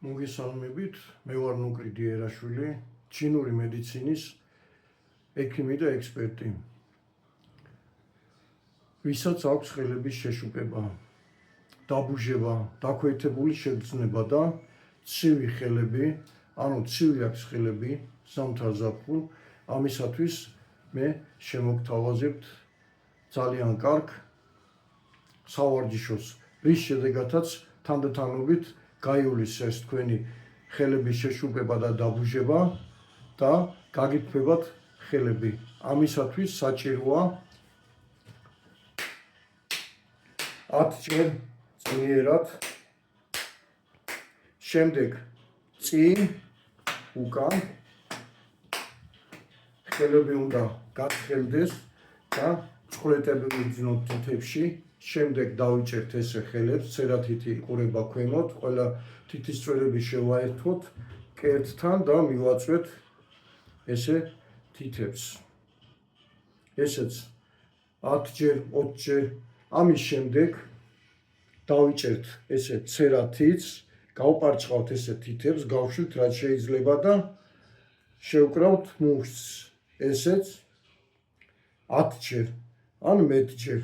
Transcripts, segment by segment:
მოგესალმებით, მე ვარ ნუკრიდი ერაშვილი, ჩინური მედიცინის ექიმი და ექსპერტი. ვისაც აქვს ხელების შეშუპება, დაბუჟება, დაქვეითებული შეგრძნება და ცივი ხელები, ანუ ცივი აქვს ხელები, ზამთარ-ზაფხულ, ამისათვის მე შემოგთავაზებთ ძალიან კარგ სავარჯიშოს, რის შედეგადაც თანდათანობით გაივლის თქვენი ხელების შეშუპება და დაბუჟება და გაგიფრთხებათ ხელები. ამისათვის საჭიროა 10 ჯერ ძლიერად, შემდეგ წინ, უკან, ხელები უნდა გათხელდეს და წვრეტები ვიძნოთ თითებში. შემდეგ დავიჭერთ ესე ხელებს, ცერათითი იყურება ქვემოთ, ყველა თითის წვრილები შევაერთოთ კერტთან და მივაწვეთ ესე თითებს. ესეც 10 ჯერ, 20 ჯერ. ამის შემდეგ დავიჭერთ ესე ცერათიც, გავპარჭყავთ ესე თითებს, გავშვით რაც შეიძლება და შევკრავთ მუშტს. ესეც 10 ჯერ, ან მეტ ჯერ.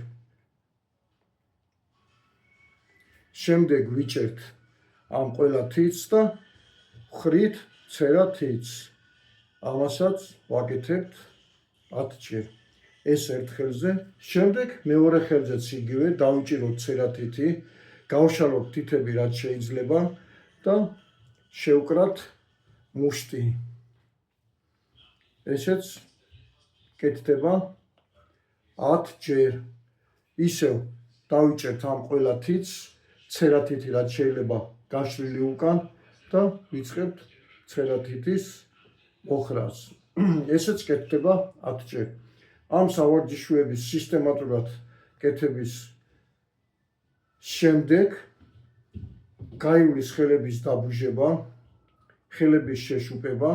შემდეგ ვიჭერთ ამ ყველა თითს და ვხრით ცერათიც. ამასაც ვაკეთებთ 10 ჯერ. ეს ერთ ხელზე, შემდეგ მეორე ხელზეც იგივე დავიჭიროთ ცერათითი, გავშალოთ თითები რაც შეიძლება და შევკრათ მუშტი. ესეც კეთდება 10 ჯერ. ისევ დავიჭერთ ამ ყველა თითს, ცერათითი რაც შეიძლება გაშლილი უკან და ვიწყებთ ცერათითის მოხრას. ესეც კეთდება 10 ჯერ. ამ სავარჯიშოების სისტემატურად კეთების შემდეგ გაივლის ხელების დაბუჟება, ხელების შეშუპება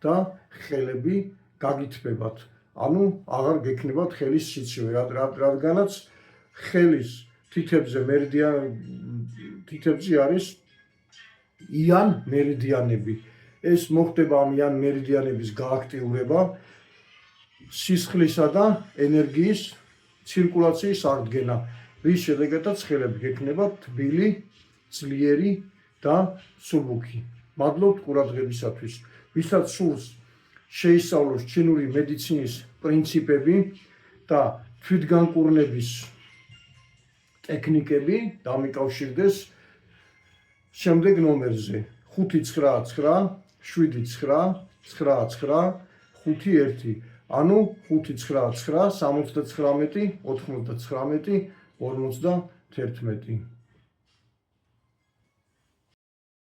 და ხელები გაგითბებათ. ანუ აღარ გექნებათ ხელის სიცივე, რადგანაც ხელის თითებზე არის იან მერიდიანები. ეს მოხდება ამ იან მერიდიანების გააქტიურება, სისხლისა და ენერგიის ცირკულაციის აღდგენა, რის შედეგადაც ხელები გექნებათ თბილი, ძლიერი და მსუბუქი. მადლობთ ყურადღებისათვის. ვისაც სურს შეისწავლოს ჩინური მედიცინის პრინციპები და თვითგანკურნების ტექნიკები, დამიკავშირდეს შემდეგ ნომერზე 599 79 99 51, ანუ 599 79 99 51.